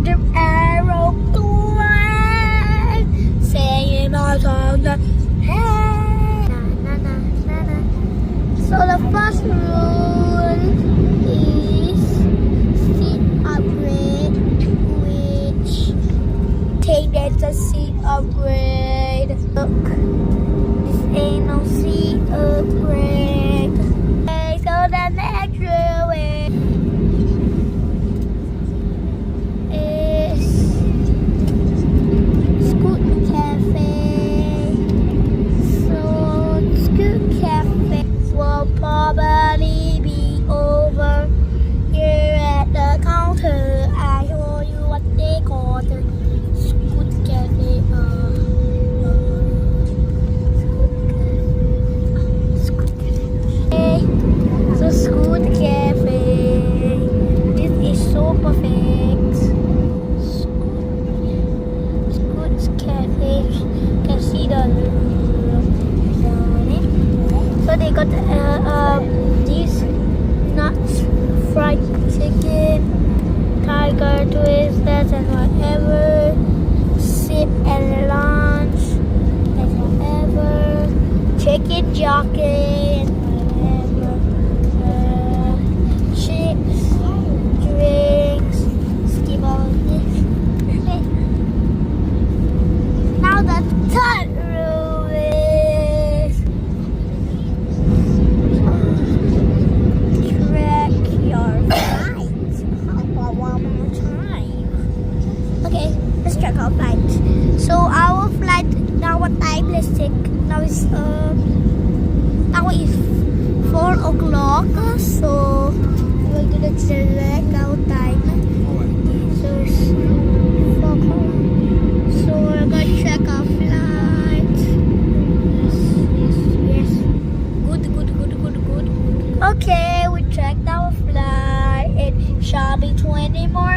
the arrow going, saying my song. Hey, na na na na na. So the first rule is seat upgrade, which take that the seat upgrade. Look, this ain't no seat upgrade. Okay, so the next rule is Scoot Cafe. So Scoot Cafe will probably be over here at the counter. I show you what they call the Scoot Cafe. Scoot Cafe. So Scoot Cafe. This is so perfect. Scoot Cafe. Can see the. So they got these nuts, fried chicken, tiger twisters, and whatever. Sip and lunch, and whatever. Chicken jockey, and whatever. Chips, drinks. Skip all this. Now the third rule is track your flight. How about one more time? Okay, let's track our flight. So our flight now what time? Let's check. Now is 4 o'clock. So we're gonna select our time. So it's 4 o'clock. So we're gonna check our flight. Yes. Good. Okay, we checked our flight. It shall be 20 more